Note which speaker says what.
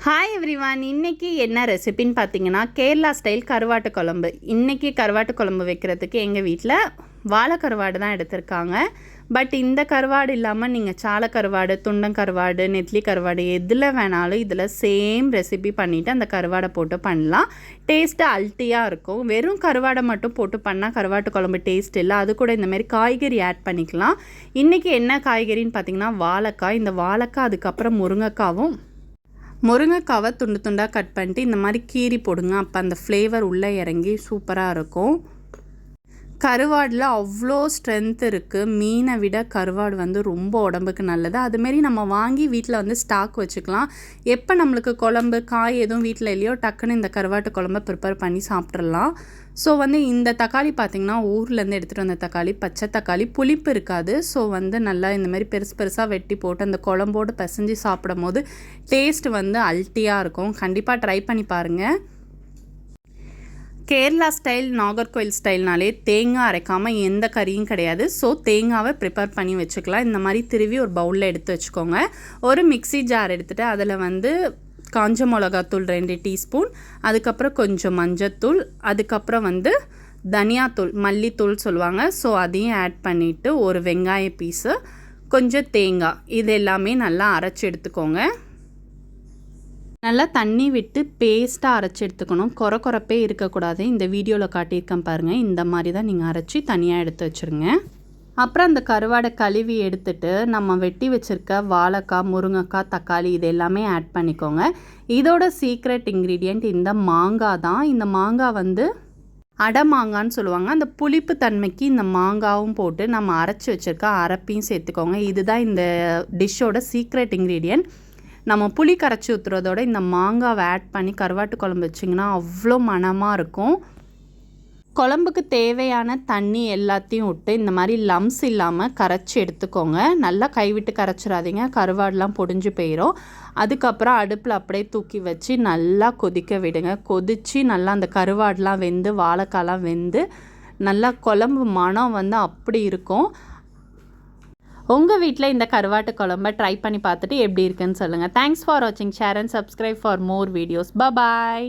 Speaker 1: Hi everyone, இன்றைக்கி என்ன ரெசிபின்னு பார்த்தீங்கன்னா கேரளா ஸ்டைல் கருவாட்டு குழம்பு. இன்றைக்கி கருவாட்டு குழம்பு வைக்கிறதுக்கு எங்கள் வீட்டில் வாழை கருவாடு தான் எடுத்திருக்காங்க. பட் இந்த கருவாடு இல்லாமல் நீங்கள் சாலை கருவாடு, துண்டம் கருவாடு, நெத்லி கருவாடு எதில் வேணாலும் இதில் சேம் ரெசிபி பண்ணிவிட்டு அந்த கருவாடை போட்டு பண்ணலாம். டேஸ்ட்டு அல்ட்டியாக இருக்கும். வெறும் கருவாடை மட்டும் போட்டு பண்ணால் கருவாட்டு குழம்பு டேஸ்ட் இல்லை. அது கூட இந்தமாரி காய்கறி ஆட் பண்ணிக்கலாம். இன்றைக்கி என்ன காய்கறின்னு பார்த்தீங்கன்னா வாழைக்காய். இந்த வாழைக்காய் அதுக்கப்புறம் முருங்கைக்காவை துண்டு துண்டாக கட் பண்ணிட்டு இந்த மாதிரி கீரி போடுங்க. அப்போ அந்த ஃப்ளேவர் உள்ளே இறங்கி சூப்பராக இருக்கும். கருவாடில் அவ்வளோ ஸ்ட்ரென்த் இருக்குது. மீனை விட கருவாடு ரொம்ப உடம்புக்கு நல்லது. அதுமாரி நம்ம வாங்கி வீட்டில் ஸ்டாக் வச்சுக்கலாம். எப்போ நம்மளுக்கு குழம்பு காய் எதுவும் வீட்டில் இல்லையோ டக்குன்னு இந்த கருவாட்டு குழம்பை ப்ரிப்பேர் பண்ணி சாப்பிட்றலாம். ஸோ இந்த தக்காளி பார்த்திங்கன்னா ஊர்லேருந்து எடுத்துகிட்டு வந்த தக்காளி, பச்சை தக்காளி, புளிப்பு இருக்காது. ஸோ நல்லா இந்தமாரி பெருசு பெருசாக வெட்டி போட்டு அந்த குழம்போடு பிசைஞ்சு சாப்பிடும் போது டேஸ்ட் அல்ட்டியாக இருக்கும். கண்டிப்பாக ட்ரை பண்ணி பாருங்கள். கேரளா ஸ்டைல், நாகர்கோவில் ஸ்டைல்னாலே தேங்காய் அரைக்காமல் எந்த கறியும் கிடையாது. ஸோ தேங்காவை ப்ரிப்பேர் பண்ணி வச்சுக்கலாம். இந்த மாதிரி திருவி ஒரு பவுலில் எடுத்து வச்சுக்கோங்க. ஒரு மிக்சி ஜார் எடுத்துகிட்டு அதில் காஞ்ச மிளகாத்தூள் 2 டீஸ்பூன், அதுக்கப்புறம் கொஞ்சம் மஞ்சத்தூள், அதுக்கப்புறம் தனியாத்தூள், மல்லித்தூள் சொல்லுவாங்க. ஸோ அதையும் ஆட் பண்ணிவிட்டு ஒரு வெங்காய பீஸு, கொஞ்சம் தேங்காய், இது எல்லாமே நல்லா அரைச்சி எடுத்துக்கோங்க. நல்லா தண்ணி விட்டு பேஸ்ட்டாக அரைச்சி எடுத்துக்கணும். கொரப்பே இருக்கக்கூடாது. இந்த வீடியோவில் காட்டியிருக்கேன் பாருங்கள். இந்த மாதிரி தான் நீங்கள் அரைச்சி தனியாக எடுத்து வச்சுருங்க. அப்புறம் அந்த கருவாடை கழுவி எடுத்துட்டு நம்ம வெட்டி வச்சுருக்க வாழைக்காய், முருங்கைக்காய், தக்காளி இது எல்லாமே ஆட் பண்ணிக்கோங்க. இதோட சீக்ரெட் இன்க்ரீடியண்ட் இந்த மாங்காய் தான். இந்த மாங்காய் அடை மாங்கான்னு சொல்லுவாங்க. அந்த புளிப்பு தன்மைக்கு இந்த மாங்காவும் போட்டு நம்ம அரைச்சி வச்சுருக்க அரைப்பையும் சேர்த்துக்கோங்க. இதுதான் இந்த டிஷ்ஷோட சீக்ரெட் இன்க்ரீடியண்ட். நம்ம புளி கரைச்சி ஊற்றுறதோட இந்த மாங்காவை ஆட் பண்ணி கருவாட்டு குழம்பு வச்சிங்கன்னா அவ்வளோ மணமாக இருக்கும். குழம்புக்கு தேவையான தண்ணி எல்லாத்தையும் விட்டு இந்த மாதிரி லம்ஸ் இல்லாமல் கரைச்சி எடுத்துக்கோங்க. நல்லா கைவிட்டு கரைச்சிடாதீங்க, கருவாடெலாம் பொடிஞ்சு போயிடும். அதுக்கப்புறம் அடுப்பில் அப்படியே தூக்கி வச்சு நல்லா கொதிக்க விடுங்க. கொதித்து நல்லா அந்த கருவாடெலாம் வெந்து வாழைக்காலாம் வெந்து நல்லா குழம்பு மணம் அப்படி இருக்கும். உங்கள் வீட்டில் இந்த கருவாட்டு குழம்பை ட்ரை பண்ணி பார்த்துட்டு எப்படி இருக்குன்னு சொல்லுங்கள். தேங்க்ஸ் ஃபார் வாட்சிங். Share and subscribe for more videos. Bye.